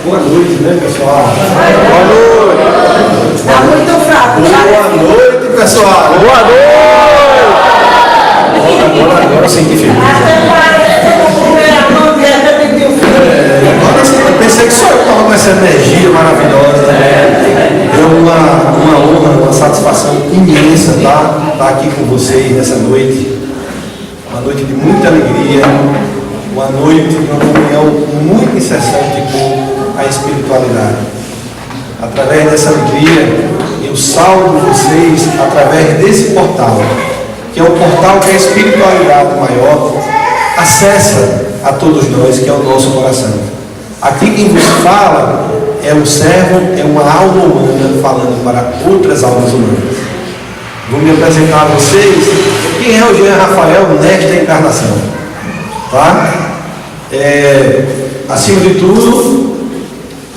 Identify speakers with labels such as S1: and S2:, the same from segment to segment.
S1: Boa noite, né, pessoal?
S2: Boa noite.
S3: Está muito fraco.
S1: Boa noite, pessoal.
S2: Boa noite.
S1: Agora eu senti feliz. Agora sim, eu pensei que só eu estava com essa energia maravilhosa. É uma honra, uma satisfação imensa estar aqui com vocês nessa noite. Uma noite de muita alegria. Uma noite de uma comunhão muito incessante com a espiritualidade. Através dessa alegria, eu salvo vocês através desse portal, que é o portal que a espiritualidade maior acessa a todos nós, que é o nosso coração. Aqui quem vos fala é um servo, é uma alma humana falando para outras almas humanas. Vou me apresentar a vocês quem é o Jean Rafael nesta encarnação. Tá? Acima de tudo,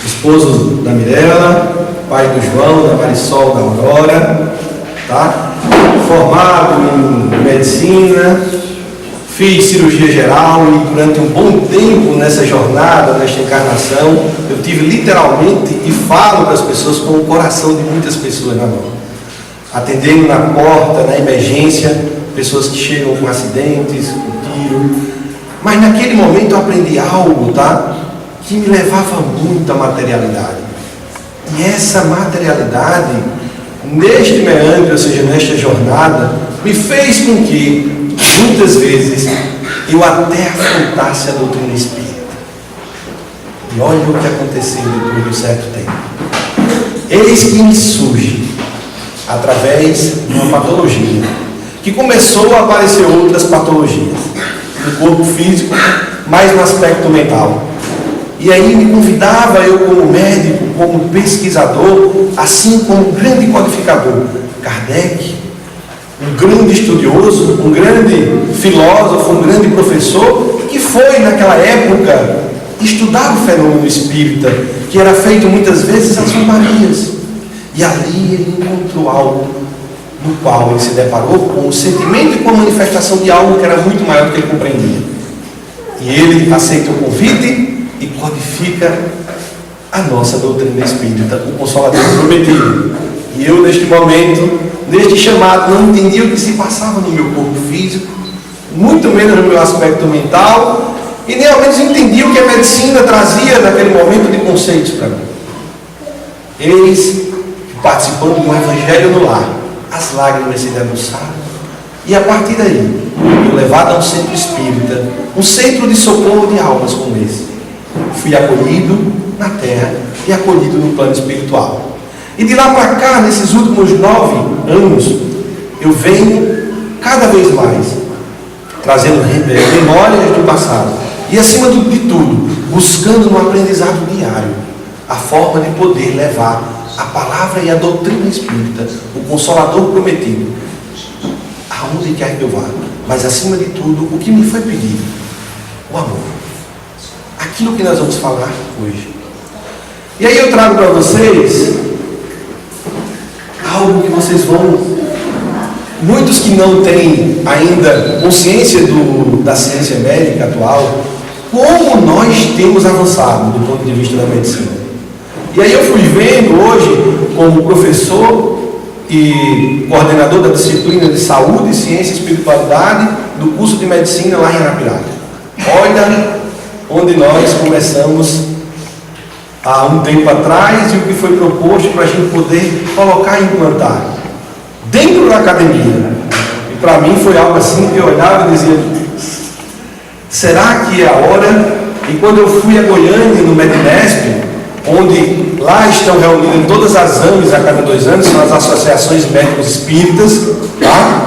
S1: esposo da Mirella, pai do João, da Marisol, da Aurora, tá? Formado em medicina, fiz cirurgia geral e durante um bom tempo nessa jornada, nesta encarnação, eu tive literalmente, e falo para as pessoas com o coração de muitas pessoas na mão, atendendo na porta, na emergência, pessoas que chegam com acidentes, com tiro. Mas naquele momento eu aprendi algo, tá? Que me levava muito à materialidade. E essa materialidade, neste meandro, ou seja, nesta jornada, me fez com que, muitas vezes, eu até afrontasse a doutrina espírita. E olha o que aconteceu depois de um certo tempo. Eis que me surge, através de uma patologia, que começou a aparecer outras patologias, no corpo físico, mas no aspecto mental. E aí me convidava, eu como médico, como pesquisador, assim como grande codificador, Kardec, um grande estudioso, um grande filósofo, um grande professor, que foi naquela época estudar o fenômeno espírita, que era feito muitas vezes às roubarias. E ali ele encontrou algo no qual ele se deparou com o sentimento e com a manifestação de algo que era muito maior do que ele compreendia. E ele aceita o convite e codifica a nossa doutrina espírita, o Consolador Prometido. E eu, neste momento, neste chamado, não entendia o que se passava no meu corpo físico, muito menos no meu aspecto mental, e nem ao menos entendia o que a medicina trazia naquele momento de conceitos para mim. Eis participando do Evangelho no lar, as lágrimas se debruçaram, e a partir daí, eu levado a um centro espírita, um centro de socorro de almas como esse, fui acolhido na terra e acolhido no plano espiritual. E de lá para cá, nesses últimos 9 anos, eu venho cada vez mais trazendo memórias do passado e, acima de tudo, buscando no aprendizado diário a forma de poder levar a palavra e a doutrina espírita, o Consolador Prometido, aonde quer que eu vá. Mas, acima de tudo, o que me foi pedido, o amor. Aquilo que nós vamos falar hoje. E aí eu trago para vocês algo que vocês vão, muitos que não têm ainda consciência da ciência médica atual, como nós temos avançado do ponto de vista da medicina. E aí eu fui vendo hoje, como professor e coordenador da disciplina de saúde, ciência e espiritualidade do curso de medicina lá em Arapiraca. Olha onde nós começamos há um tempo atrás e o que foi proposto para a gente poder colocar e implantar dentro da academia. E para mim foi algo assim que eu olhava e dizia: será que é a hora? E quando eu fui a Goiânia, no Medinesp, onde lá estão reunidas todas as AMES a cada 2 anos, são as associações médicos espíritas, tá?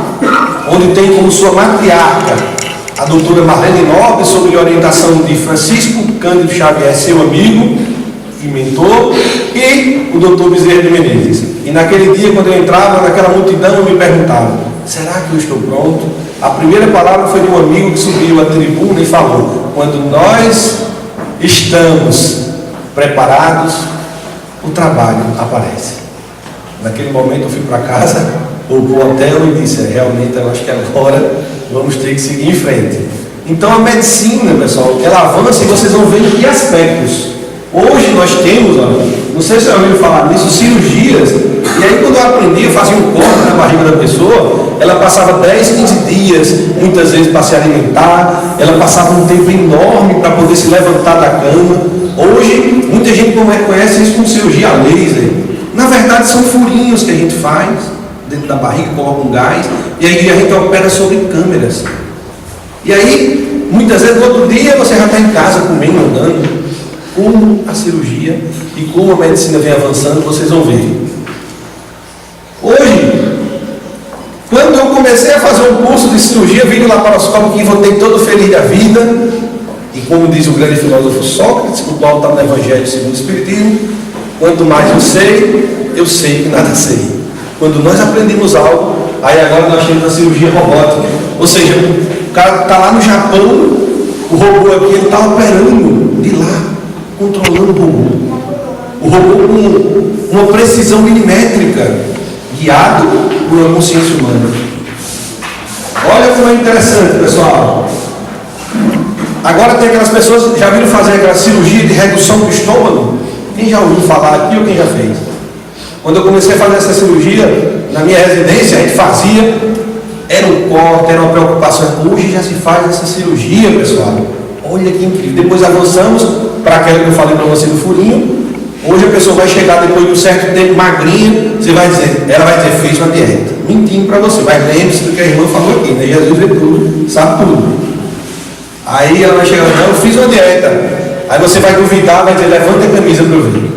S1: Onde tem como sua matriarca a doutora Marlene Nobre, sob orientação de Francisco Cândido Xavier, seu amigo e mentor, e o doutor Bezerra de Menezes. E naquele dia, quando eu entrava naquela multidão, me perguntavam: será que eu estou pronto? A primeira palavra foi de um amigo que subiu à tribuna e falou: quando nós estamos preparados, o trabalho aparece. Naquele momento eu fui para casa, ou para o hotel, e disse: realmente eu acho que agora vamos ter que seguir em frente. Então a medicina, pessoal, ela avança e vocês vão ver em que aspectos. Hoje nós temos, não sei se você já ouviu falar nisso, cirurgias. E aí quando eu aprendi, eu fazia um corte na barriga da pessoa, ela passava 10, 15 dias, muitas vezes para se alimentar, ela passava um tempo enorme para poder se levantar da cama. Hoje, muita gente não reconhece isso como cirurgia a laser. Na verdade, são furinhos que a gente faz dentro da barriga, coloca um gás, e aí a gente opera sobre câmeras. E aí, muitas vezes, no outro dia, você já está em casa comendo, andando. Como a cirurgia e como a medicina vem avançando, vocês vão ver. Hoje, quando eu comecei a fazer um curso de cirurgia, vim do laparoscópio e voltei todo feliz da vida. E como diz o grande filósofo Sócrates, o qual está no Evangelho segundo o Espiritismo, quanto mais eu sei que nada sei. Quando nós aprendemos algo, aí agora nós temos a cirurgia robótica. Ou seja, o cara está lá no Japão, o robô aqui, ele está operando de lá, controlando o robô. O robô com uma precisão milimétrica, guiado por uma consciência humana. Olha como é interessante, pessoal. Agora tem aquelas pessoas, já viram fazer aquela cirurgia de redução do estômago? Quem já ouviu falar aqui ou quem já fez? Quando eu comecei a fazer essa cirurgia, na minha residência, a gente fazia, era um corte, era uma preocupação. Hoje já se faz essa cirurgia, pessoal. Olha que incrível. Depois avançamos para aquela que eu falei para você do furinho. Hoje a pessoa vai chegar depois de um certo tempo magrinha, ela vai dizer, fez uma dieta. Mentindo para você, mas lembre-se do que a irmã falou aqui, né? Jesus vê tudo, sabe tudo. Aí ela vai chegar, não, eu fiz uma dieta. Aí você vai duvidar, vai dizer, levanta a camisa para eu ver.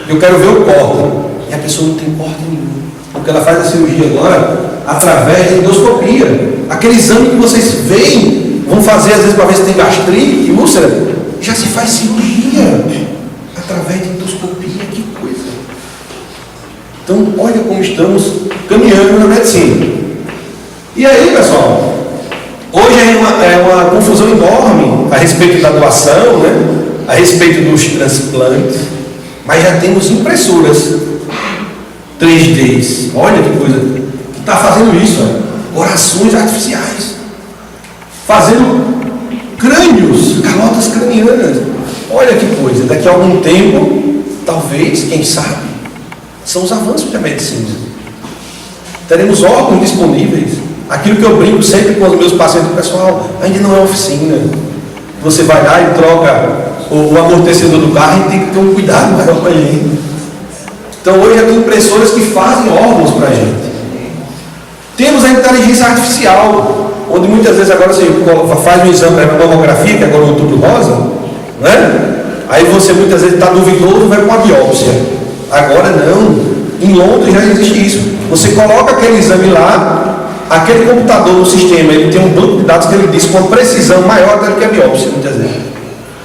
S1: Eu quero ver o corte. E a pessoa não tem corte nenhum. Porque ela faz a cirurgia agora através de endoscopia. Aquele exame que vocês veem, vão fazer às vezes para ver se tem gastrite, úlcera, já se faz cirurgia através de endoscopia. Que coisa. Então, olha como estamos caminhando na medicina. E aí, pessoal, hoje é uma confusão enorme a respeito da doação, né? A respeito dos transplantes, mas já temos impressoras 3Ds. Olha que coisa que está fazendo isso, corações artificiais, fazendo crânios, calotas cranianas. Olha que coisa, daqui a algum tempo, talvez, quem sabe, são os avanços da medicina. Teremos órgãos disponíveis. Aquilo que eu brinco sempre com os meus pacientes, pessoal, ainda não é oficina. Você vai lá e troca o amortecedor do carro e tem que ter um cuidado maior com a gente. Então hoje já tem impressoras que fazem órgãos para a gente. Temos a inteligência artificial, onde muitas vezes agora você faz um exame para a mamografia, que agora é o outubro rosa, né? Aí você muitas vezes está duvidoso, vai para uma biópsia. Agora não, em Londres já existe isso. Você coloca aquele exame lá, aquele computador no sistema, ele tem um banco de dados que ele diz com uma precisão maior do que a biópsia, muitas vezes.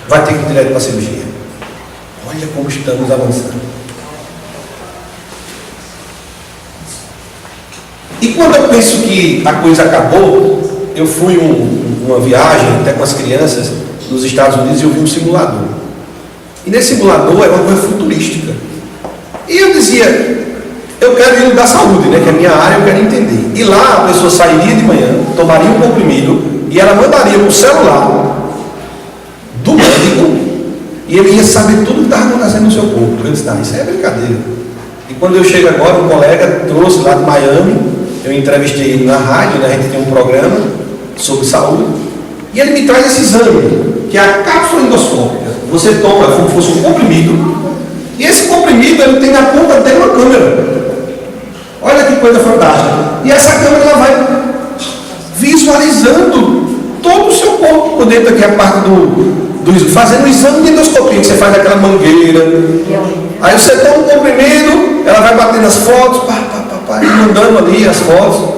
S1: Vai ter que ir direto para a cirurgia. Olha como estamos avançando. E quando eu penso que a coisa acabou, eu fui uma viagem até com as crianças nos Estados Unidos e eu vi um simulador. E nesse simulador era uma coisa futurística. E eu dizia, eu quero ir da saúde, né, que é a minha área, eu quero entender. E lá a pessoa sairia de manhã, tomaria um comprimido e ela mandaria para o celular do médico e ele ia saber tudo que estava acontecendo no seu corpo. Eu disse, não, isso é brincadeira. E quando eu chego agora, um colega trouxe lá de Miami, eu entrevistei ele na rádio, né, a gente tem um programa sobre saúde, e ele me traz esse exame, que é a cápsula endoscópica. Você toma como se fosse um comprimido, e esse comprimido ele tem na ponta dele uma câmera. Olha que coisa fantástica. E essa câmera ela vai visualizando todo o seu corpo por dentro aqui, a parte fazendo um exame de endoscopia, que você faz aquela mangueira. Aí você toma um comprimido, ela vai batendo as fotos, e mandando ali as fotos.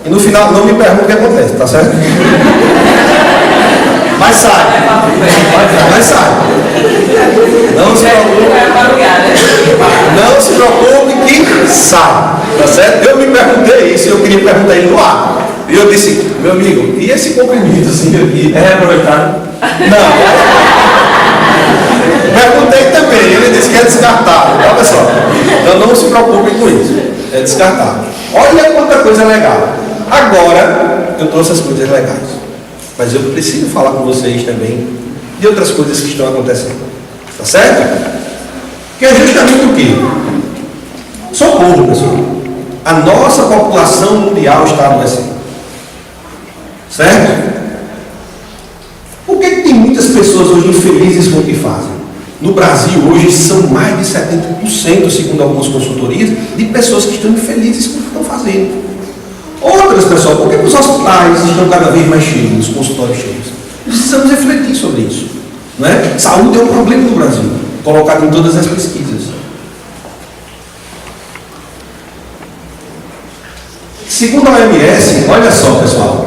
S1: E no final, não me pergunte o que acontece, tá certo? Mas sai. Mas sai. Não se preocupe que sai. Tá certo? Eu me perguntei isso, eu queria perguntar ele no ar. E eu disse, meu amigo, e esse comprimido assim aqui? É aproveitado? Não. Perguntei também, ele disse que é descartável. Olha pessoal, então não se preocupe com isso. É descartável. Olha quanta coisa legal. Agora, eu trouxe as coisas legais. Mas eu preciso falar com vocês também de outras coisas que estão acontecendo. Tá certo? Que é justamente o quê? Socorro, pessoal. A nossa população mundial está adoecendo. Certo? Por que tem muitas pessoas hoje infelizes com o que fazem? No Brasil, hoje, são mais de 70%, segundo algumas consultorias, de pessoas que estão infelizes com o que estão fazendo. Outras, pessoal, por que os hospitais estão cada vez mais cheios, os consultórios cheios? Precisamos refletir sobre isso. Não é? Saúde é um problema no Brasil, colocado em todas as pesquisas. Segundo a OMS, olha só, pessoal,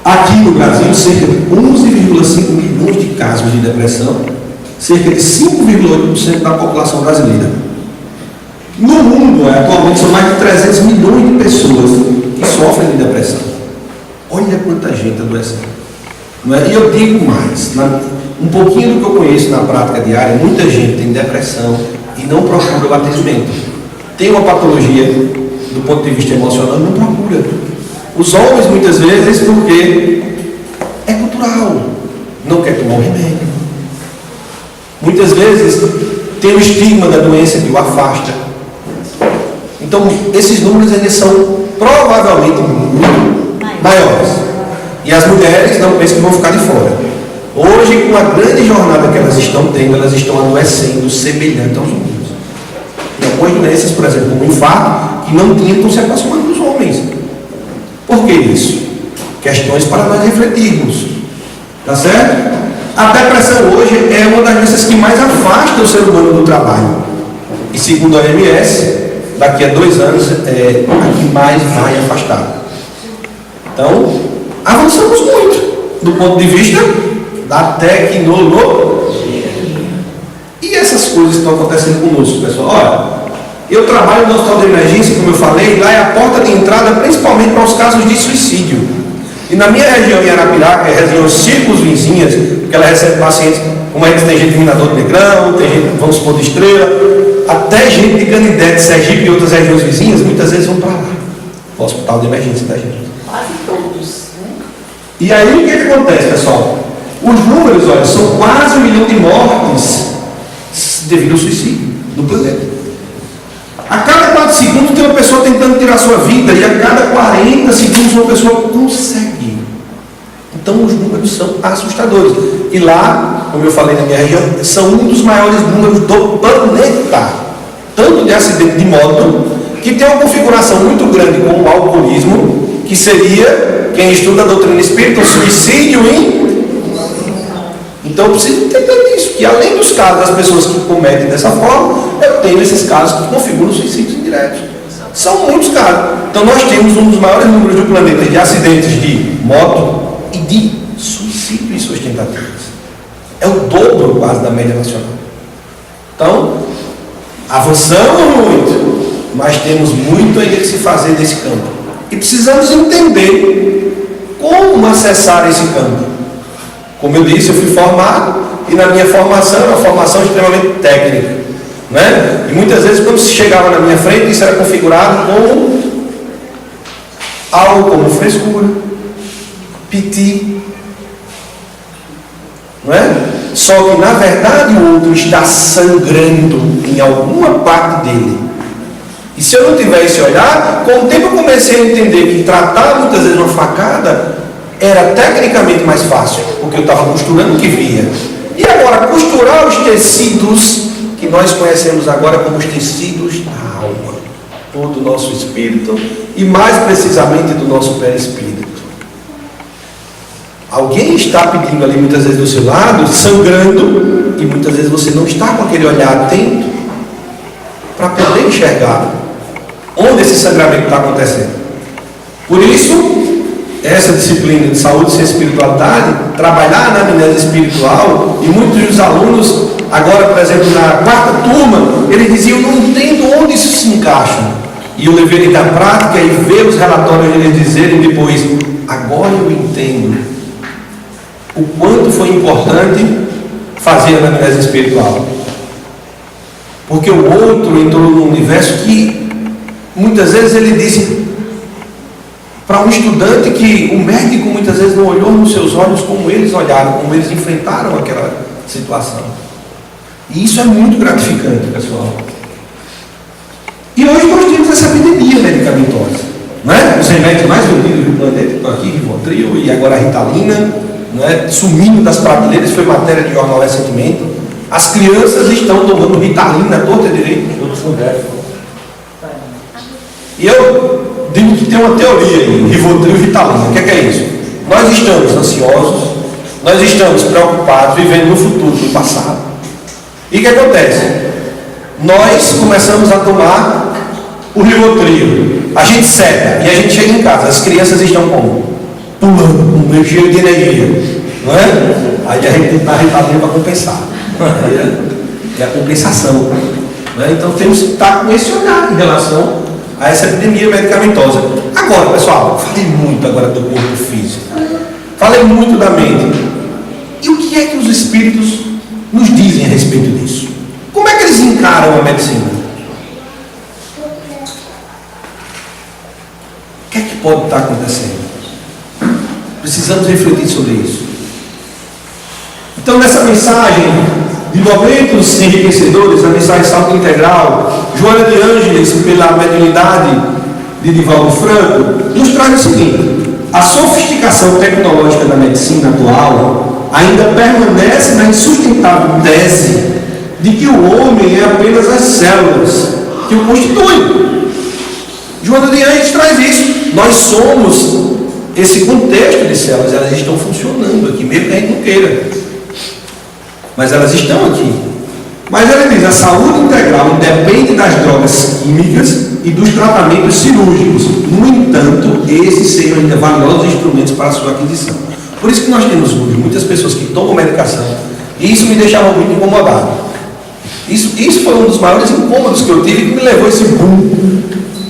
S1: aqui no Brasil, cerca de 11,5 milhões de casos de depressão, cerca de 5,8% da população brasileira. No mundo, atualmente, são mais de 300 milhões de pessoas que sofrem de depressão. Olha quanta gente adoecendo. Não é? E eu digo mais, um pouquinho do que eu conheço na prática diária, muita gente tem depressão e não procura o atendimento. Tem uma patologia do ponto de vista emocional, não procura. Os homens, muitas vezes, porque é cultural, não quer tomar um remédio. Muitas vezes tem o estigma da doença que o afasta. Então, esses números ainda são provavelmente muito maiores. E as mulheres não pensam que vão ficar de fora. Hoje, com a grande jornada que elas estão tendo, elas estão adoecendo semelhante aos homens. E algumas doenças, por exemplo, como o infarto, que não tinham, estão se aproximando dos homens. Por que isso? Questões para nós refletirmos. Tá certo? A depressão hoje é uma das doenças que mais afasta o ser humano do trabalho. E segundo a OMS, daqui a 2 anos é a que mais vai afastar. Então, avançamos muito do ponto de vista da tecnologia. E essas coisas estão acontecendo conosco, pessoal. Olha, eu trabalho no hospital de emergência, como eu falei, lá é a porta de entrada principalmente para os casos de suicídio. E na minha região em Arapiraca, é a região Círculos Vizinhas, porque ela recebe pacientes, como a gente tem gente de Minador do Negrão, tem gente, vamos supor, de Estrela, até gente de Canindé, de Sergipe e outras regiões vizinhas, muitas vezes vão para lá, o hospital de emergência da gente.
S3: Quase todos, né?
S1: E aí o que acontece, pessoal? Os números, olha, são quase 1 milhão de mortes devido ao suicídio no planeta. A cada 4 segundos tem uma pessoa tentando tirar sua vida, e a cada 40 segundos uma pessoa consegue. Então os números são assustadores. E lá, como eu falei na minha região, são um dos maiores números do planeta. Tanto de acidente de moto, que tem uma configuração muito grande com o alcoolismo, que seria, quem estuda a doutrina espírita, o suicídio em... Então eu preciso entender isso, que além dos casos das pessoas que cometem dessa forma, eu tenho esses casos que configuram suicídios indiretos. São muitos casos. Então nós temos um dos maiores números do planeta de acidentes de moto e de suicídio em suas tentativas. É o dobro quase da média nacional. Então, avançamos muito, mas temos muito ainda que se fazer nesse campo. E precisamos entender como acessar esse campo. Como eu disse, eu fui formado e na minha formação era uma formação extremamente técnica, né? E muitas vezes quando se chegava na minha frente, isso era configurado como algo como frescura, piti, não é? Só que na verdade o outro está sangrando em alguma parte dele. E se eu não tiver esse olhar, com o tempo eu comecei a entender que tratar muitas vezes uma facada era tecnicamente mais fácil, porque eu estava costurando o que via. E agora, costurar os tecidos que nós conhecemos agora como os tecidos da alma, ou do nosso espírito, e mais precisamente do nosso perispírito. Alguém está pedindo ali muitas vezes do seu lado, sangrando, e muitas vezes você não está com aquele olhar atento para poder enxergar onde esse sangramento está acontecendo. Por isso, essa disciplina de saúde e espiritualidade, trabalhar na amnésia espiritual, e muitos dos alunos, agora, por exemplo, na 4ª turma, eles diziam, não entendo onde isso se encaixa. E eu levei ele da prática e ver os relatórios eles dizerem depois, agora eu entendo o quanto foi importante fazer a amnésia espiritual. Porque o outro entrou num universo que, muitas vezes ele disse, para um estudante que o médico muitas vezes não olhou nos seus olhos como eles olharam, como eles enfrentaram aquela situação. E isso é muito gratificante, pessoal. E hoje nós temos essa epidemia medicamentosa, né? Os remédios mais vendidos do planeta estão aqui, Rivotril e agora a Ritalina, né? Sumindo das prateleiras, foi matéria de jornal recentemente. As crianças estão tomando Ritalina torta e direito, todos lugares. E eu digo que tem uma teoria aí, Rivotril e Ritalina. O que é isso? Nós estamos ansiosos, nós estamos preocupados, vivendo no futuro, no passado. E o que acontece? Nós começamos a tomar o Rivotril, a gente seca e a gente chega em casa, as crianças estão como? Pulando, com cheio de energia, não é? Aí a gente dá Ritalina para compensar. É a compensação, né? Então temos que estar com esse olhar em relação a essa epidemia medicamentosa. Agora, pessoal, falei muito agora do corpo físico, falei muito da mente. E o que é que os espíritos nos dizem a respeito disso? Como é que eles encaram a medicina? O que é que pode estar acontecendo? Precisamos refletir sobre isso. Então, nessa mensagem de momentos enriquecedores, a mensagem Salto Integral, Joana de Ângeles, pela mediunidade de Divaldo Franco, nos traz o seguinte: a sofisticação tecnológica da medicina atual ainda permanece na insustentável tese de que o homem é apenas as células que o constituem. Joana de Ângeles traz isso. Nós somos esse contexto de células, elas estão funcionando aqui, mesmo que a gente não queira. Mas elas estão aqui. Mas ela diz: a saúde integral independe das drogas químicas e dos tratamentos cirúrgicos. No entanto, esses seriam ainda valiosos instrumentos para a sua aquisição. Por isso que nós temos hoje muitas pessoas que tomam medicação, e isso me deixava muito incomodado. Isso foi um dos maiores incômodos que eu tive, que me levou esse boom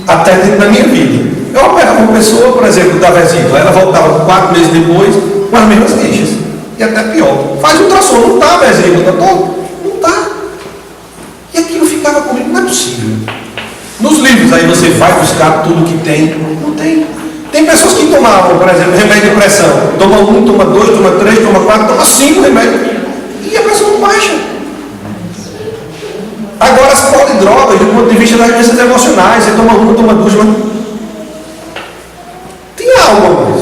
S1: até dentro da minha vida. Eu operava uma pessoa, por exemplo, da vesícula, ela voltava 4 meses depois com as mesmas queixas. E até pior, faz ultrassom, não está a vesícula, está todo? Não está. E aquilo ficava comigo, não é possível. Nos livros aí você vai buscar tudo que tem, não tem. Tem pessoas que tomavam, por exemplo, remédio de pressão, toma 1, toma 2, toma 3, toma 4, toma 5 remédios, e a pressão não baixa. Agora as polidrogas, do ponto de vista das doenças emocionais, você toma 1, toma 2, mas tem algo a mais.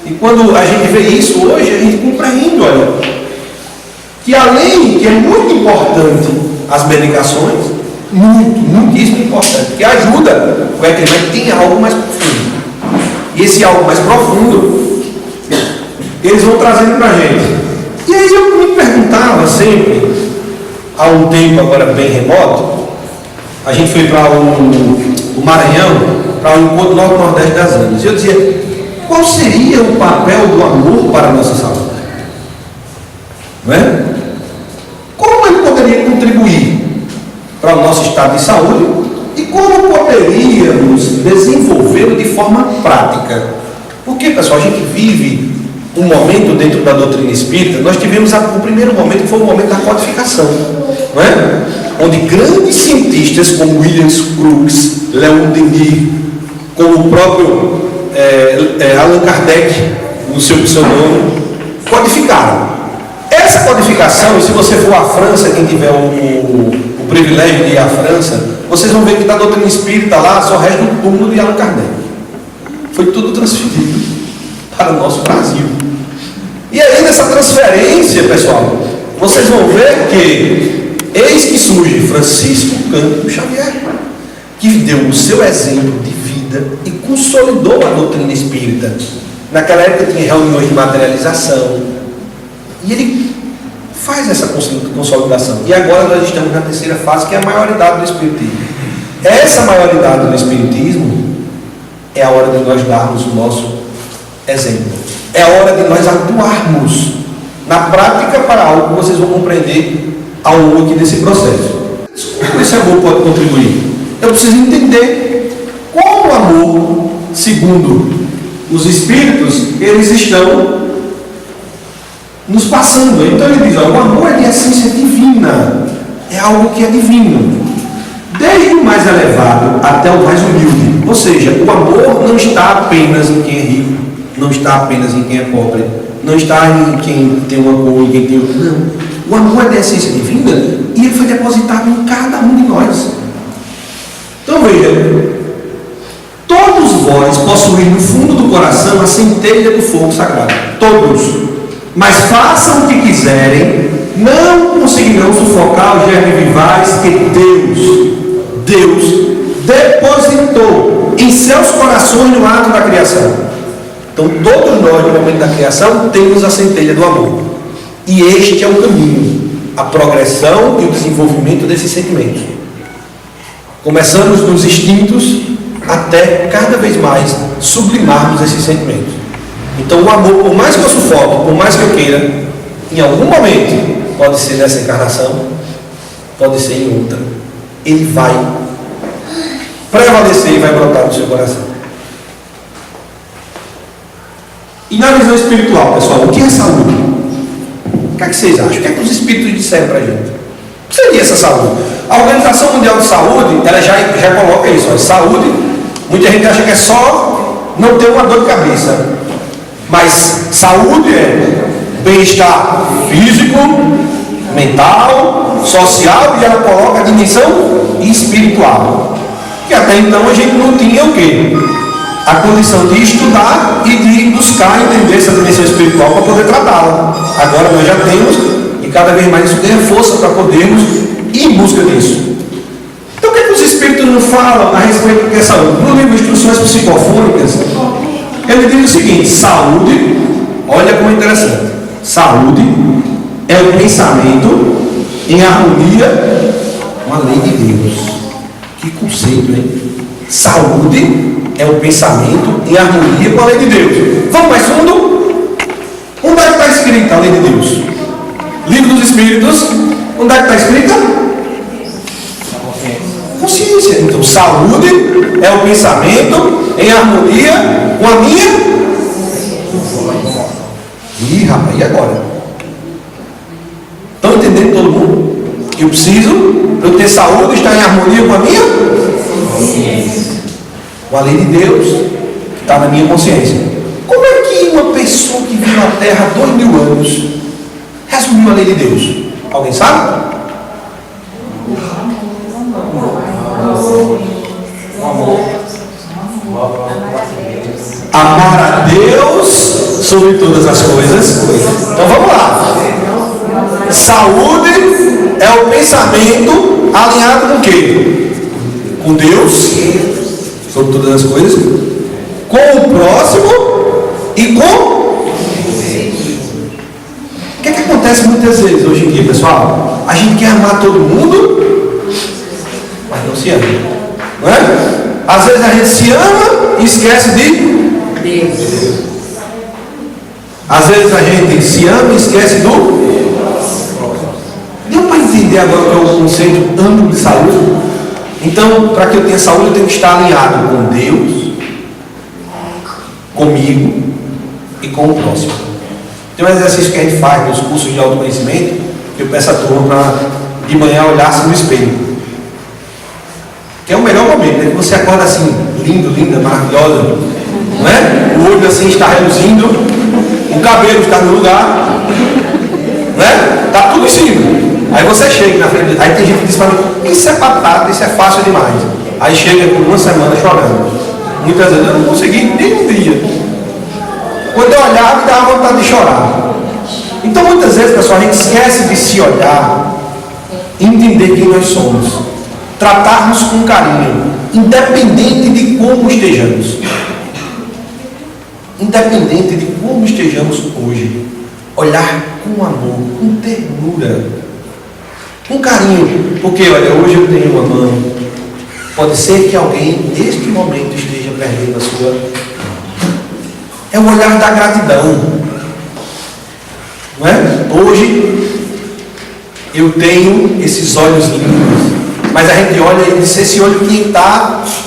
S1: E quando a gente vê isso hoje, a gente compreende, olha, que além que é muito importante as medicações, muitíssimo importante, que ajuda o equilíbrio, tem algo mais profundo. E esse algo mais profundo, eles vão trazendo para a gente. E aí eu me perguntava sempre, há um tempo agora bem remoto, a gente foi para o Maranhão, para o encontro Norte-Nordeste das Andas, e eu dizia: qual seria o papel do amor para a nossa saúde? Não é? Como ele poderia contribuir para o nosso estado de saúde e como poderíamos desenvolvê-lo de forma prática? Porque, pessoal, a gente vive um momento dentro da doutrina espírita. Nós tivemos o primeiro momento, que foi o momento da codificação, não é? Onde grandes cientistas como William Crookes, Leon Denis, como o próprio Allan Kardec, no seu pseudônimo, codificaram. Essa codificação, e se você for à França, quem tiver o privilégio de ir à França, vocês vão ver que da doutrina espírita lá só resta o túmulo de Allan Kardec. Foi tudo transferido para o nosso Brasil. E aí, nessa transferência, pessoal, vocês vão ver que eis que surge Francisco Cândido Xavier, que deu o seu exemplo de vida e consolidou a doutrina espírita. Naquela época tinha reuniões de materialização, e ele faz essa consolidação. E agora nós estamos na terceira fase, que é a maioridade do Espiritismo. Essa maioridade do Espiritismo é a hora de nós darmos o nosso exemplo. É a hora de nós atuarmos na prática para algo que vocês vão compreender ao longo aqui desse processo. Como esse amor pode contribuir? Eu preciso entender como o amor, segundo os Espíritos, eles estão nos passando. Então ele diz: ó, o amor é de essência divina, é algo que é divino, desde o mais elevado até o mais humilde. Ou seja, o amor não está apenas em quem é rico, não está apenas em quem é pobre, não está em quem tem uma cor e quem tem outra. Não. O amor é da essência divina e ele foi depositado em cada um de nós. Então veja, todos vós possuís no fundo do coração a centelha do fogo sagrado. Todos. Mas façam o que quiserem, não conseguirão sufocar os germes vivais que Deus depositou em seus corações no ato da criação. Então todos nós, no momento da criação, temos a centelha do amor. E este é o caminho, a progressão e o desenvolvimento desses sentimentos. Começamos nos instintos até cada vez mais sublimarmos esses sentimentos. Então o amor, por mais que eu sufoque, por mais que eu queira, em algum momento, pode ser nessa encarnação, pode ser em outra, ele vai prevalecer e vai brotar no seu coração. E na visão espiritual, pessoal, o que é saúde? O que é que vocês acham? O que é que os espíritos disseram para a gente? O que seria essa saúde? A Organização Mundial de Saúde, ela já coloca isso, ó, saúde. Muita gente acha que é só não ter uma dor de cabeça. Mas saúde é bem-estar físico, mental, social, e ela coloca a dimensão espiritual. Que até então a gente não tinha o quê? A condição de estudar e de buscar entender essa dimensão espiritual para poder tratá-la. Agora nós já temos, e cada vez mais isso ganha força para podermos ir em busca disso. Então o que os espíritos nos falam a respeito do que é saúde? No livro Instruções Psicofônicas, ele diz o seguinte: saúde, olha como é interessante, saúde é o pensamento em harmonia com a lei de Deus. Que conceito, hein? Saúde é o pensamento em harmonia com a lei de Deus. Vamos mais fundo? Onde é que está escrita a lei de Deus? Livro dos Espíritos. Onde é que está escrita? Consciência. Então, saúde é o pensamento em harmonia com a minha. Ih, rapaz, e agora? Estão entendendo todo mundo? Eu preciso, para eu ter saúde, estar em harmonia com a minha consciência. Com a lei de Deus, que está na minha consciência. Como é que uma pessoa que vive na Terra há 2000 anos resumiu a lei de Deus? Alguém sabe? Amar a Deus sobre todas as coisas. Então vamos lá. Saúde é o pensamento alinhado com o quê? Com Deus sobre todas as coisas, com o próximo e com... O que é que acontece muitas vezes hoje em dia, pessoal? A gente quer amar todo mundo, mas não se ama, não é? Às vezes a gente se ama e esquece de Deus. Às vezes a gente se ama e esquece do... Deu para entender agora o que é o conceito amplo de saúde? Então, para que eu tenha saúde, eu tenho que estar alinhado com Deus, comigo e com o próximo. Tem um exercício que a gente faz nos cursos de autoconhecimento, que eu peço à turma para de manhã olhar-se no espelho. Que é o melhor momento, né? Que você acorda assim, lindo, linda, maravilhosa, não é? O olho assim está reluzindo, o cabelo está no lugar, né? Está tudo em cima. Aí você chega na frente, aí tem gente que diz para mim, isso é batata, isso é fácil demais. Aí chega por uma semana chorando. Muitas vezes eu não consegui nem um dia. Quando eu olhava, me dava vontade de chorar. Então muitas vezes, pessoal, a gente esquece de se olhar, entender quem nós somos, tratarmos com carinho, independente de como estejamos. Independente de como estejamos hoje, olhar com amor, com ternura, com carinho, porque olha, hoje eu tenho uma mão, pode ser que alguém neste momento esteja perdendo a sua mão. É o olhar da gratidão, não é? Hoje eu tenho esses olhos lindos, mas a gente olha e diz, esse olho tinha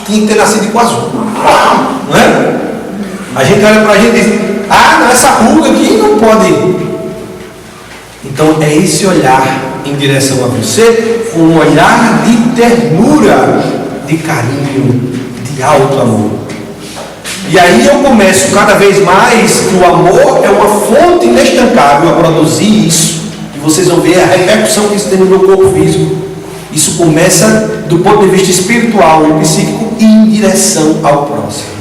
S1: que ter nascido com azul, não é? A gente olha para a gente e diz, não, essa ruga aqui não pode. Então é esse olhar em direção a você, um olhar de ternura, de carinho, de alto amor. E aí eu começo cada vez mais que o amor é uma fonte inestancável a produzir isso E vocês vão ver a repercussão que isso tem no meu corpo físico. Isso começa do ponto de vista espiritual e psíquico e em direção ao próximo.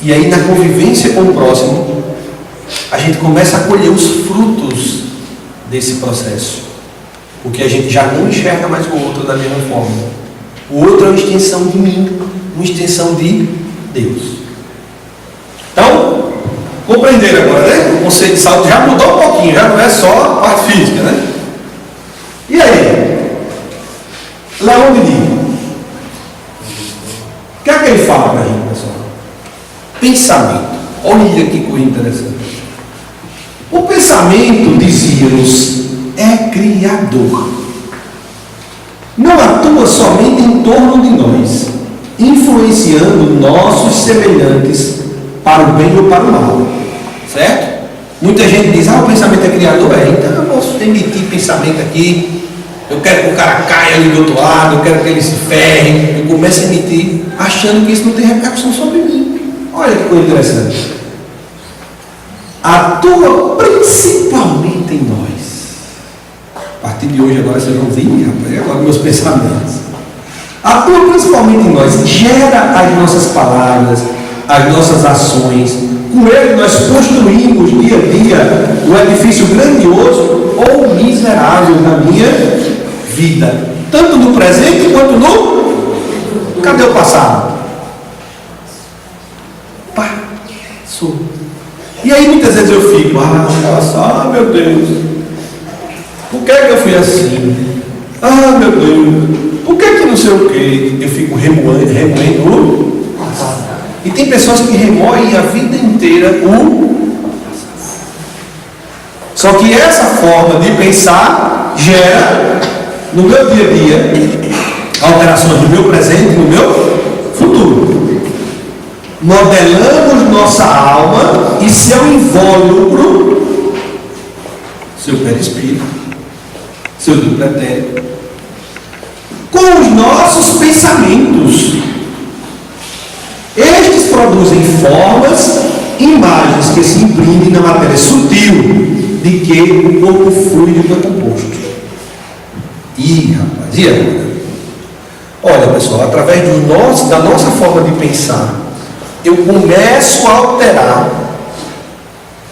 S1: E aí na convivência com o próximo, a gente começa a colher os frutos desse processo. Porque a gente já não enxerga mais o outro da mesma forma. O outro é uma extensão de mim, uma extensão de Deus. Então, compreenderam agora, né? O conceito de saúde já mudou um pouquinho, já não é só a parte física, né? E aí? Leon Denis. O que é que ele fala para a gente, pessoal? Pensamento. Olha que coisa interessante. O pensamento, dizia-nos, é criador. Não atua somente em torno de nós, influenciando nossos semelhantes para o bem ou para o mal. Certo? Muita gente diz, o pensamento é criador. Então eu posso emitir pensamento aqui. Eu quero que o cara caia ali do outro lado, eu quero que ele se ferre. Eu começo a emitir, achando que isso não tem repercussão sobre mim. Olha que coisa interessante. Atua principalmente em nós. A partir de hoje, agora vocês vão ver, rapaz, agora meus pensamentos. Atua principalmente em nós, gera as nossas palavras, as nossas ações. Com ele nós construímos dia a dia um edifício grandioso ou miserável na minha vida, tanto no presente quanto no... Cadê o passado? Passou. E aí muitas vezes eu fico, meu Deus, por que eu fui assim? Meu Deus, por que não sei o que? Eu fico remoendo o passado. E tem pessoas que remoem a vida inteira o passado. Só que essa forma de pensar gera no meu dia a dia alterações no meu presente e no meu futuro. Modelamos nossa alma e seu invólucro, seu perispírito, seu duplo etérico, com os nossos pensamentos. Estes produzem formas, imagens que se imprimem na matéria sutil de que o corpo fluido é composto. Rapaz, e agora? Olha, pessoal, através da nossa forma de pensar, eu começo a alterar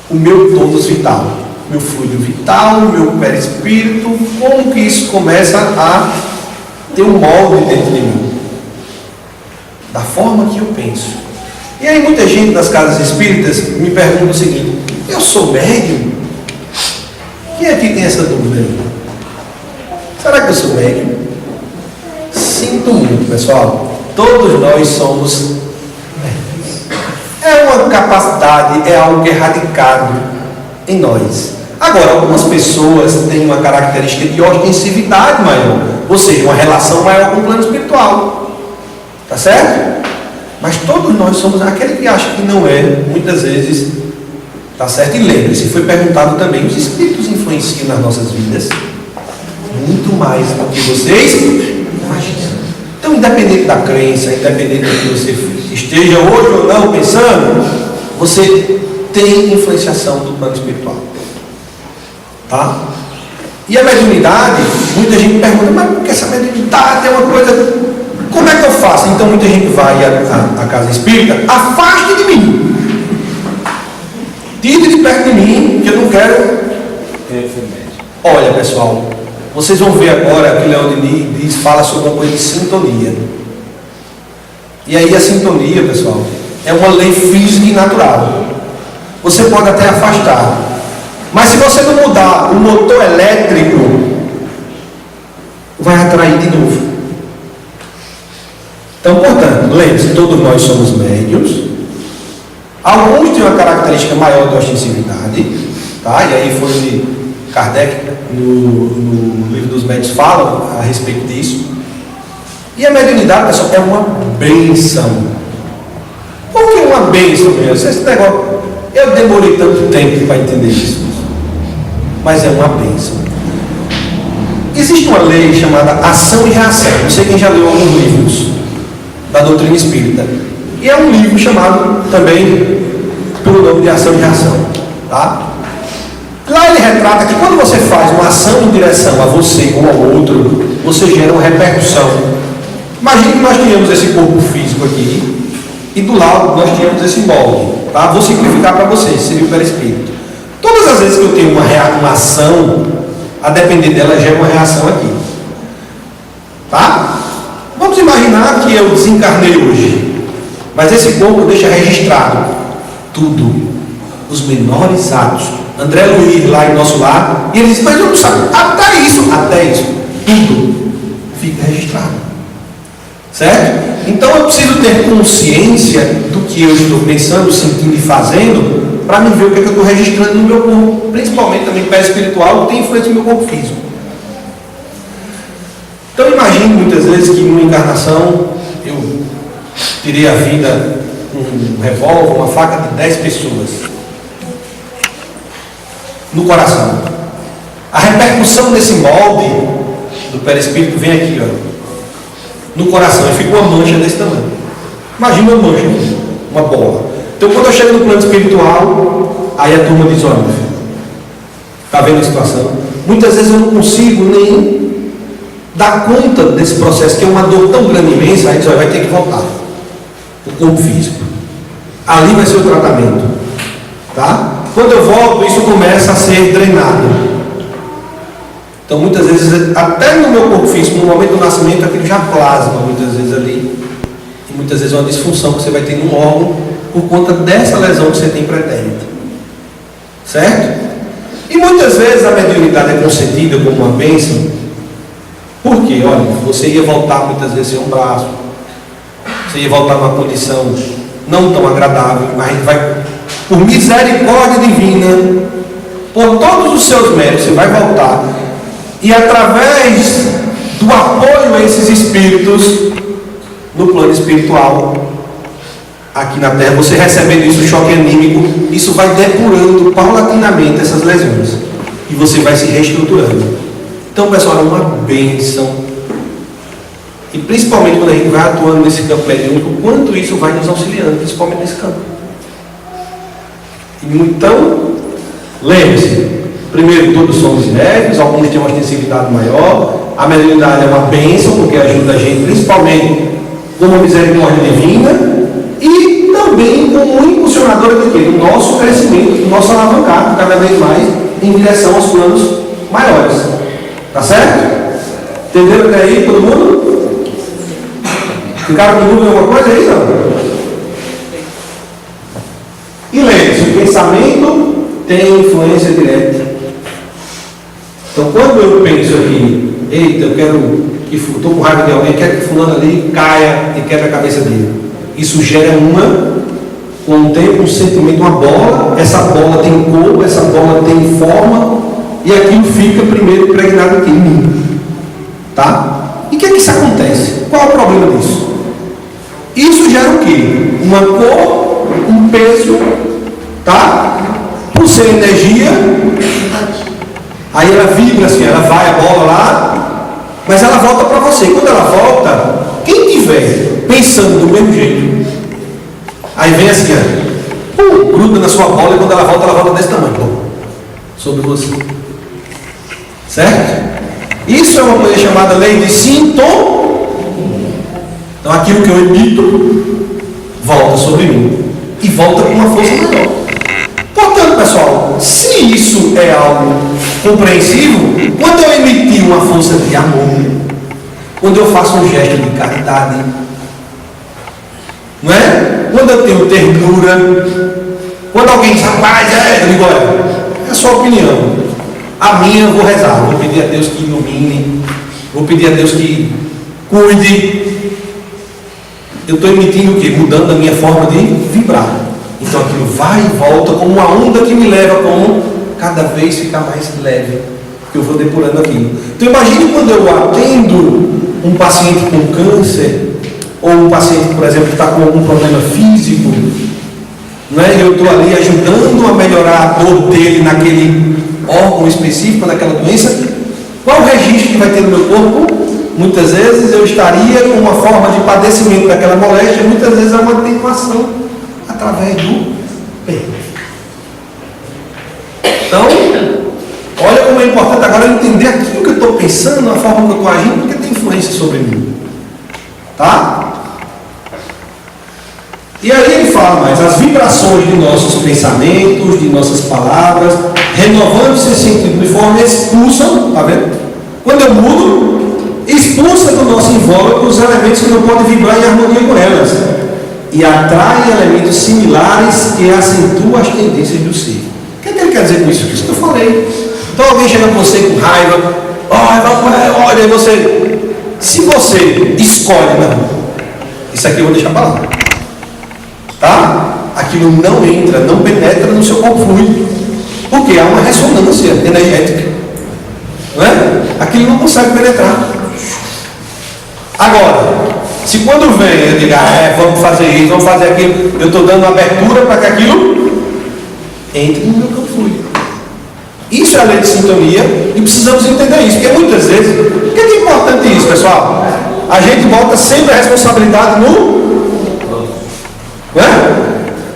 S1: o meu tônus vital, meu fluido vital, o meu perispírito. Como que isso começa a ter um molde dentro de mim? Da forma que eu penso. E aí muita gente das casas espíritas me pergunta o seguinte: eu sou médium? Quem aqui tem essa dúvida? Será que eu sou médium? Sinto muito, pessoal. Todos nós somos. É uma capacidade, é algo que é radicado em nós. Agora, algumas pessoas têm uma característica de ostensividade maior, ou seja, uma relação maior com o plano espiritual. Tá certo? Mas todos nós somos aquele que acha que não é, muitas vezes. Tá certo? E lembre-se, foi perguntado também: os espíritos influenciam nas nossas vidas? Muito mais do que vocês imaginam. Então, independente da crença, independente do que você esteja hoje ou não pensando, você tem influenciação do plano espiritual. Tá? E a mediunidade, muita gente pergunta: mas por que essa mediunidade é uma coisa... Como é que eu faço? Então muita gente vai à casa espírita: afaste de mim, tire de perto de mim, que eu não quero. Olha, pessoal, vocês vão ver agora que Leon Denis fala sobre uma coisa de sintonia. E aí a sintonia, pessoal, é uma lei física e natural. Você pode até afastar, mas se você não mudar o motor elétrico, vai atrair de novo. Então, portanto, lembre-se, todos nós somos médiuns. Alguns têm uma característica maior de ostensividade, tá? E aí foi onde Kardec, no livro dos médiuns, fala a respeito disso. E a mediunidade, pessoal, é uma bênção. Por que uma bênção mesmo? Esse negócio, eu demorei tanto tempo para entender isso, mas é uma bênção. Existe uma lei chamada ação e reação. Não sei quem já leu alguns livros da doutrina espírita. E é um livro chamado também pelo nome de Ação e Reação. Tá? Lá ele retrata que quando você faz uma ação em direção a você ou ao outro, você gera uma repercussão. Imagine que nós tenhamos esse corpo físico aqui e do lado nós tínhamos esse molde. Tá? Vou simplificar para vocês, seria o perispírito. Todas as vezes que eu tenho uma ação, a depender dela gera uma reação aqui. Tá? Vamos imaginar que eu desencarnei hoje, mas esse corpo deixa registrado tudo, os menores atos. André Luiz lá em nosso lar, e ele diz, mas eu não sabe, até isso, tudo fica registrado. Certo? Então eu preciso ter consciência do que eu estou pensando, sentindo e fazendo, para me ver o que, é que eu estou registrando no meu corpo, principalmente também pé espiritual, que tem influência no meu corpo físico. Então imagine muitas vezes que numa encarnação eu tirei a vida com um revólver, uma faca de 10 pessoas no coração. A repercussão desse molde do perispírito vem aqui, ó, no coração, e fica uma mancha desse tamanho. Imagina uma mancha, uma bola. Então quando eu chego no plano espiritual, aí a turma diz, olha, meu filho, está vendo a situação? Muitas vezes eu não consigo nem dar conta desse processo, que é uma dor tão grande, imensa, aí diz, olha, vai ter que voltar o corpo físico. Ali vai ser o tratamento. Tá? Quando eu volto, isso começa a ser drenado. Então muitas vezes, até no meu corpo físico, no momento do nascimento, aquilo já plasma muitas vezes ali. E muitas vezes é uma disfunção que você vai ter num órgão por conta dessa lesão que você tem pretérita. Certo? E muitas vezes a mediunidade é concedida como uma bênção. Por quê? Olha, você ia voltar muitas vezes sem um braço, você ia voltar numa condição não tão agradável, mas a gente vai, por misericórdia divina, por todos os seus méritos, você vai voltar. E através do apoio a esses espíritos, no plano espiritual, aqui na Terra, você recebendo isso, choque anímico, isso vai depurando paulatinamente essas lesões. E você vai se reestruturando. Então, pessoal, é uma bênção. E principalmente quando a gente vai atuando nesse campo mediúnico, quanto isso vai nos auxiliando, principalmente nesse campo. Então, lembre-se, primeiro, todos somos leves, alguns têm uma extensividade maior, a mediunidade é uma bênção, porque ajuda a gente, principalmente com uma misericórdia divina, e também como um impulsionador do nosso crescimento, do nosso alavancar, cada vez mais, em direção aos planos maiores. Tá certo? Entenderam até aí, todo mundo? Ficaram com dúvida alguma coisa aí, não? E lembre-se, o pensamento tem influência direta. Então, quando eu penso aqui, eita, eu quero que estou com raiva de alguém, quero que fulano ali caia e quebre a cabeça dele. Isso gera com o tempo, um sentimento, uma bola. Essa bola tem cor, essa bola tem forma, e aquilo fica primeiro impregnado aqui em mim. Tá? E o que é que isso acontece? Qual é o problema disso? Isso gera o quê? Uma cor, um peso, tá? Por ser energia, aí ela vibra assim, ela vai a bola lá, mas ela volta para você. Quando ela volta, quem tiver pensando do mesmo jeito, aí vem assim, gruda na sua bola, e quando ela volta desse tamanho, sobre você. Certo? Isso é uma coisa chamada lei de sintoma. Então aquilo que eu emito volta sobre mim e volta com uma força maior. Portanto, pessoal, se isso é algo compreensivo, quando eu emitir uma força de amor, quando eu faço um gesto de caridade, não é? Quando eu tenho ternura, quando alguém diz, rapaz, eu digo, olha, é a sua opinião. A minha eu vou rezar, vou pedir a Deus que ilumine, vou pedir a Deus que cuide. Eu estou emitindo o quê? Mudando a minha forma de vibrar. Então aquilo vai e volta como uma onda que me leva como cada vez ficar mais leve, que eu vou depurando aquilo. Então imagine quando eu atendo um paciente com câncer, ou um paciente, por exemplo, que está com algum problema físico, não é? Eu estou ali ajudando a melhorar a dor dele naquele órgão específico, naquela doença. Qual o registro que vai ter no meu corpo? Muitas vezes eu estaria com uma forma de padecimento daquela moléstia, muitas vezes é uma atenuação através do bem. Então, Olha como é importante agora eu entender aquilo que eu estou pensando, a forma que eu estou agindo, porque tem influência sobre mim. Tá? E aí ele fala mais, as vibrações de nossos pensamentos, de nossas palavras, renovando esse sentido de forma expulsam, tá vendo? Quando eu mudo, expulsa do nosso invólucro os elementos que não podem vibrar em harmonia com elas. E atrai elementos similares que acentuam as tendências do ser. O que é que ele quer dizer com isso? Isso que eu falei. Então alguém chega com você com raiva, olha, você, se você escolhe, não, isso aqui eu vou deixar para lá, tá? Aquilo não entra, não penetra no seu corpo fluido, porque há uma ressonância energética, não é? Aquilo não consegue penetrar. Agora, se quando vem eu digo, vamos fazer isso, vamos fazer aquilo, eu estou dando abertura para que aquilo entre no meu campo fluido. Isso é a lei de sintonia e precisamos entender isso, porque muitas vezes, por que é importante isso, pessoal? A gente bota sempre a responsabilidade no... Não é?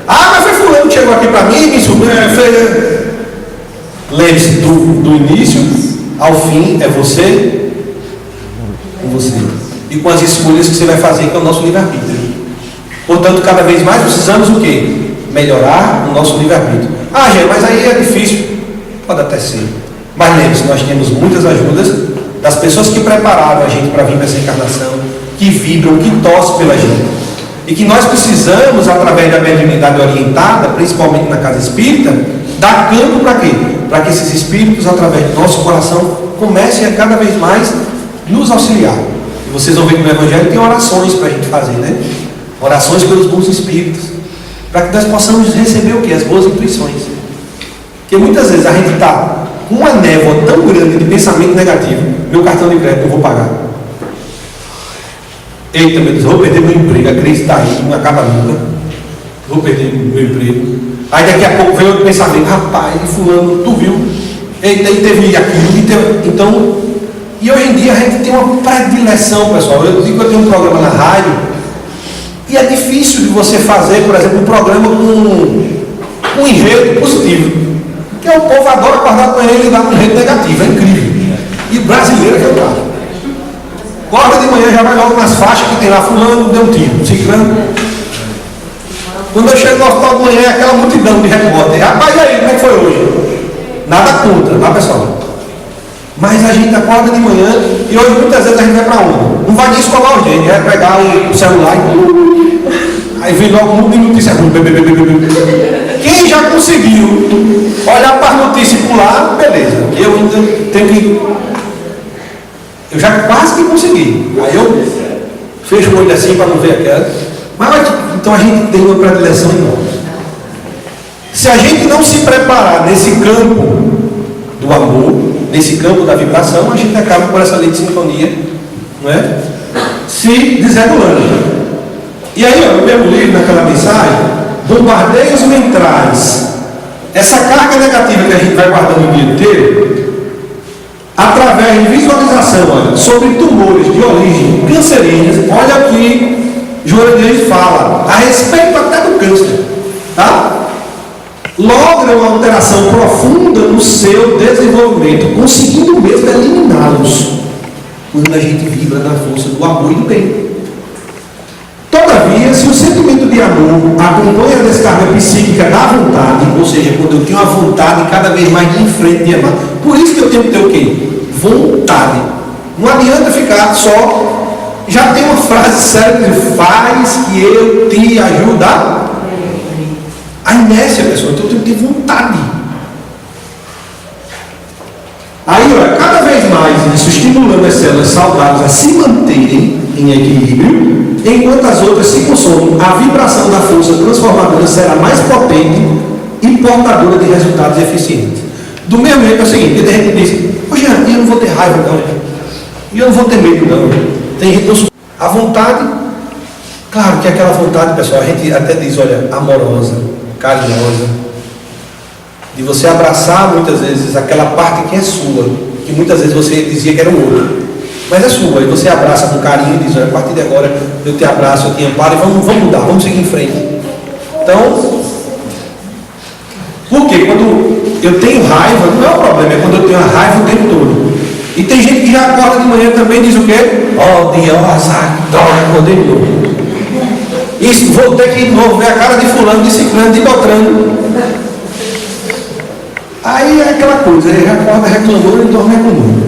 S1: Mas foi fulano que chegou aqui para mim e me subiu. Lembre-se, do início ao fim é você com você. E com as escolhas que você vai fazer, que é o nosso livre-arbítrio. Portanto, cada vez mais precisamos o quê? Melhorar o nosso livre-arbítrio. Gente, mas aí é difícil. Pode até ser. Mas lembre-se, nós temos muitas ajudas das pessoas que prepararam a gente para vir para essa encarnação, que vibram, que torcem pela gente. E que nós precisamos, através da mediunidade orientada, principalmente na casa espírita, dar campo para quê? Para que esses espíritos, através do nosso coração, comecem a cada vez mais nos auxiliar. E vocês vão ver que no Evangelho tem orações para a gente fazer, né? Orações pelos bons espíritos, para que nós possamos receber o quê? As boas intuições. Porque muitas vezes a gente está com uma névoa tão grande de pensamento negativo, meu cartão de crédito eu vou pagar. Eita, meu Deus, eu vou perder meu emprego, a crise está aí, não acaba nunca. Vou perder meu emprego. Aí daqui a pouco vem outro pensamento, rapaz, fulano, tu viu? Eita, ele teve aquilo, então, e hoje em dia a gente tem uma predileção, pessoal. Eu digo que eu tenho um programa na rádio, e é difícil de você fazer, por exemplo, um programa com um enredo positivo. Porque o povo adora acordar com ele e dar um enredo negativo, é incrível. E brasileiro é que eu trago. Acorda de manhã, já vai logo nas faixas que tem lá, fulano, deu um tiro, ciclano. Quando eu chego no hospital de manhã, é aquela multidão de repórter. Rapaz, e aí, como é que foi hoje? Nada contra, tá, pessoal? Mas a gente acorda de manhã e hoje muitas vezes a gente vai para onde? Não vai nem escovar o gente, vai pegar o celular e... Aí vem logo um monte de notícias. Quem já conseguiu olhar para as notícias e pular, beleza. Eu ainda tenho que... Eu já quase que consegui. Aí eu fecho o olho assim para não ver aquela. Mas então a gente tem uma predileção enorme. Se a gente não se preparar nesse campo do amor, nesse campo da vibração, a gente acaba por essa lei de sintonia, não é? Se desregulando. E aí, eu mesmo li naquela mensagem, bombardeios mentais, essa carga negativa que a gente vai guardando o dia inteiro, através de visualização, olha, sobre tumores de origem cancerígena, olha aqui, Joana Dias fala, a respeito até do câncer, tá? Logra uma alteração profunda no seu desenvolvimento, conseguindo mesmo eliminá-los, quando a gente vibra na força do amor e do bem. Todavia, se o sentimento de amor acompanha a descarga psíquica da vontade, ou seja, quando eu tenho a vontade cada vez mais de em frente de amar, por isso que eu tenho que ter o quê? Vontade. Não adianta ficar só. Já tem uma frase célebre: faz que eu te ajudar. A inércia, pessoal, então eu tenho que ter vontade. Aí, olha, cada vez mais isso estimulando as células saudáveis a se manterem em equilíbrio, enquanto as outras se consomem, a vibração da força transformadora será mais potente e portadora de resultados eficientes. Do mesmo jeito é o seguinte, de repente diz, poxa, eu não vou ter raiva não, e eu não vou ter medo não. Tem gente, a vontade, claro que aquela vontade, pessoal, a gente até diz, olha, amorosa, carinhosa, de você abraçar muitas vezes aquela parte que é sua, que muitas vezes você dizia que era o outro, mas é sua, e você abraça com carinho e diz, olha, a partir de agora eu te abraço, eu te amparo e vamos mudar, vamos seguir em frente. Então, por quê? Quando eu tenho raiva, não é o problema, é quando eu tenho a raiva o tempo todo. E tem gente que já acorda de manhã também e diz o quê? Ó dia, ó azar, droga, acordei de novo. Isso, vou ter que ir de novo, ver a cara de fulano, de ciclano, de Beltrano. Aí é aquela coisa, ele acorda reclamando e dorme reclamando.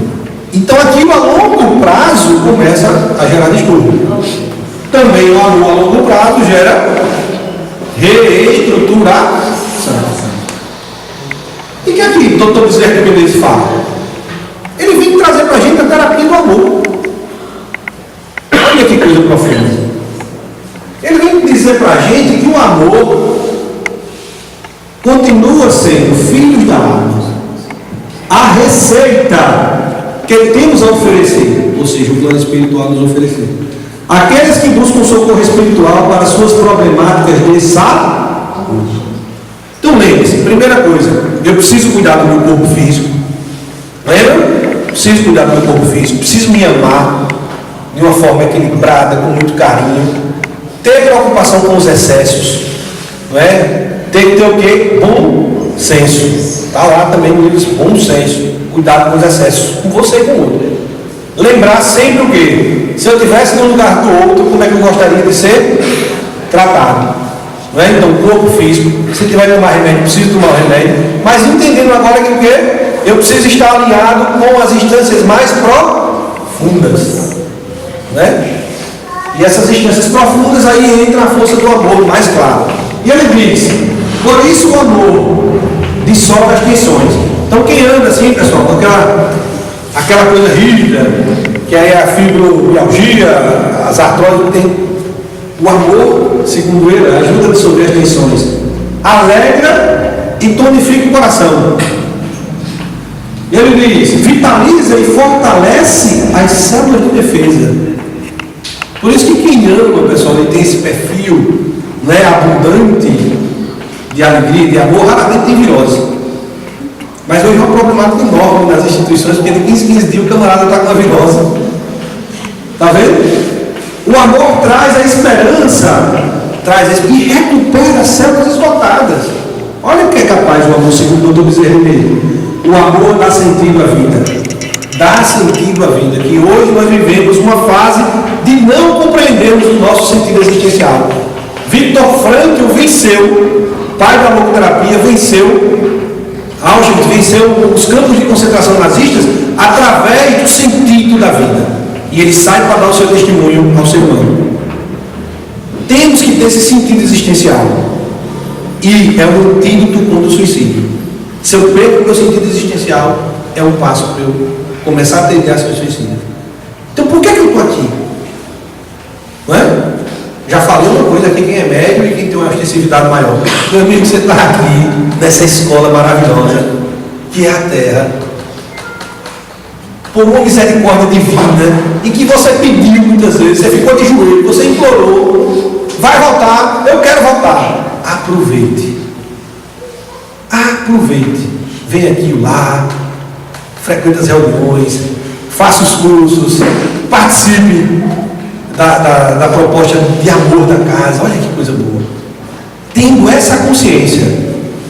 S1: Então aquilo a longo prazo começa a gerar distúrbio. Também o amor a longo prazo gera reestruturação. E que aqui o Dr. Bezerra de Menezes fala? Ele vem trazer para a gente a terapia do amor. Olha que coisa profunda. Ele vem dizer para a gente que o amor continua sendo filhos da alma, a receita que temos a oferecer, ou seja, o plano espiritual nos oferecer. Aqueles que buscam socorro espiritual para suas problemáticas de saúde. Então lembre-se, primeira coisa, eu preciso cuidar do meu corpo físico. Lembra? Preciso cuidar do meu corpo físico, preciso me amar de uma forma equilibrada, com muito carinho. Ter preocupação com os excessos, não é? Tem que ter o quê? Bom senso. Está lá também no livro, bom senso. Cuidado com os excessos, com você e com o outro. Lembrar sempre o quê? Se eu estivesse no lugar do outro, como é que eu gostaria de ser tratado? Não é? Então, corpo físico, se tiver que tomar remédio, preciso tomar remédio. Mas entendendo agora que o quê? Eu preciso estar alinhado com as instâncias mais profundas. Não é? E essas instâncias profundas aí entra a força do amor, mais claro. E ele diz, por isso o amor dissolve as tensões. Então quem anda assim, pessoal, com aquela coisa rígida, que aí é a fibromialgia, as artroses, tem o amor, segundo ele, ajuda a dissolver as tensões, alegra e tonifica o coração. Ele diz, vitaliza e fortalece as células de defesa. Por isso que quem ama, pessoal, ele tem esse perfil, né, abundante de alegria, de amor, raramente tem virose. Mas hoje é uma problemática enorme nas instituições, porque de 15 dias o camarada está com a virose. Está vendo? O amor traz a esperança, e recupera as células esgotadas. Olha o que é capaz o amor, segundo o Dr. Bezerra mesmo. O amor dá sentido à vida. Dá sentido à vida. Que hoje nós vivemos uma fase de não compreendermos o nosso sentido existencial. Viktor Frankl venceu, pai da logoterapia, venceu Auschwitz, venceu os campos de concentração nazistas através do sentido da vida. E ele sai para dar o seu testemunho ao ser humano. Temos que ter esse sentido existencial. E é um antídoto contra o suicídio. Se eu perco o meu sentido existencial, é um passo para eu começar a trilhar seu suicídio. Então por que eu estou aqui? Não é? Já falei uma coisa aqui, quem é médio e quem tem uma extensividade maior. Meu amigo, você está aqui nessa escola maravilhosa, que é a Terra, por uma misericórdia divina, e que você pediu muitas vezes, você ficou de joelho, você implorou, vai voltar, eu quero voltar. Aproveite. Aproveite. Vem aqui e lá, frequente as reuniões, faça os cursos, participe da proposta de amor da casa. Olha que coisa boa. Tendo essa consciência,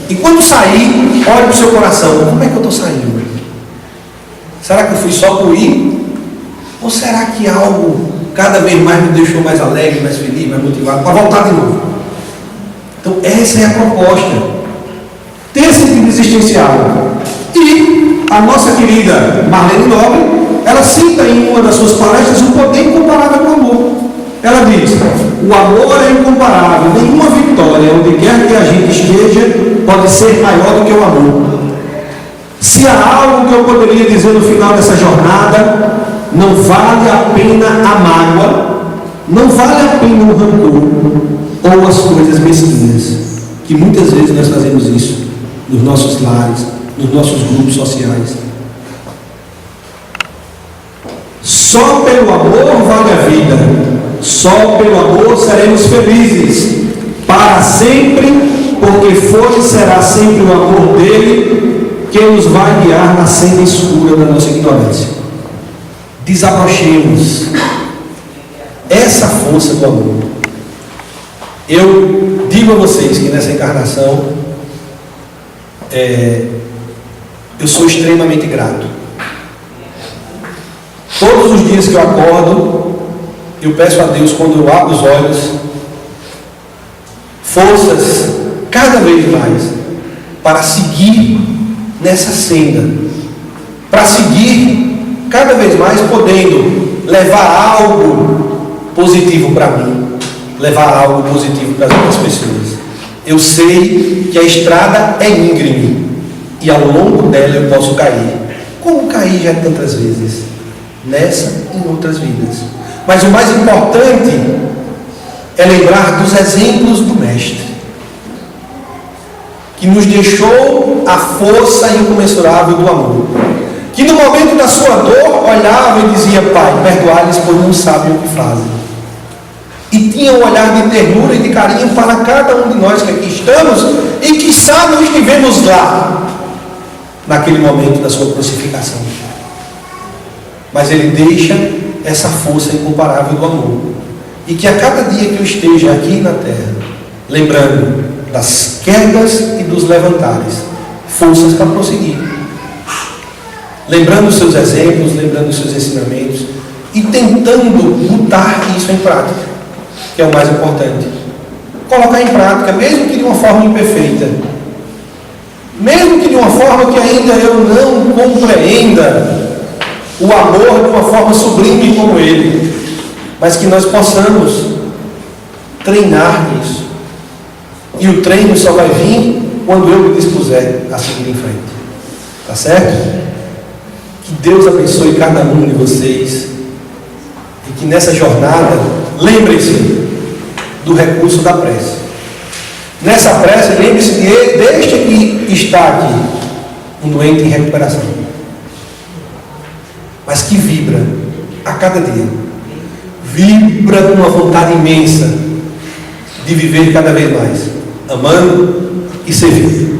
S1: e quando sair, olhe para o seu coração, como é que eu estou saindo? Será que eu fui só por ir? Ou será que algo cada vez mais me deixou mais alegre, mais feliz, mais motivado para voltar de novo? Então essa é a proposta. Ter sentido existencial. E a nossa querida Marlene Nobre, ela cita em uma das suas palestras o poder incomparável do amor. Ela diz, o amor é incomparável, nenhuma vitória onde quer que a gente esteja pode ser maior do que o amor. Se há algo que eu poderia dizer no final dessa jornada, não vale a pena a mágoa, não vale a pena o rancor ou as coisas mesquinhas, que muitas vezes nós fazemos isso nos nossos lares, nos nossos grupos sociais. Só pelo amor vale a vida, só pelo amor seremos felizes para sempre, porque foi e será sempre o amor dele que nos vai guiar na senda escura da nossa ignorância. Desabrochemos essa força do amor. Eu digo a vocês que nessa encarnação eu sou extremamente grato. Todos os dias que eu acordo, eu peço a Deus, quando eu abro os olhos, forças cada vez mais para seguir nessa senda, para seguir cada vez mais podendo levar algo positivo para mim, levar algo positivo para as outras pessoas. Eu sei que a estrada é íngreme e ao longo dela eu posso cair, como caí já tantas vezes, nessa e em outras vidas. Mas o mais importante é lembrar dos exemplos do Mestre, que nos deixou a força incomensurável do amor, que no momento da sua dor olhava e dizia: Pai, perdoai-lhes, pois não sabem o que fazem. E tinha um olhar de ternura e de carinho para cada um de nós que aqui estamos e quiçá não estivemos lá naquele momento da sua crucificação. Mas Ele deixa essa força incomparável do amor, e que a cada dia que eu esteja aqui na terra, lembrando das quedas e dos levantares, forças para prosseguir, lembrando os seus exemplos, lembrando os seus ensinamentos e tentando botar isso em prática, que é o mais importante. Colocar em prática, mesmo que de uma forma imperfeita, mesmo que de uma forma que ainda eu não compreenda o amor de uma forma sublime como ele, mas que nós possamos treinar isso. E o treino só vai vir quando eu me dispuser a seguir em frente. Tá certo? Que Deus abençoe cada um de vocês e que nessa jornada, lembrem-se do recurso da prece. Nessa prece, lembre-se deste que está aqui, um doente em recuperação, mas que vibra a cada dia, vibra com uma vontade imensa de viver cada vez mais, amando e servindo.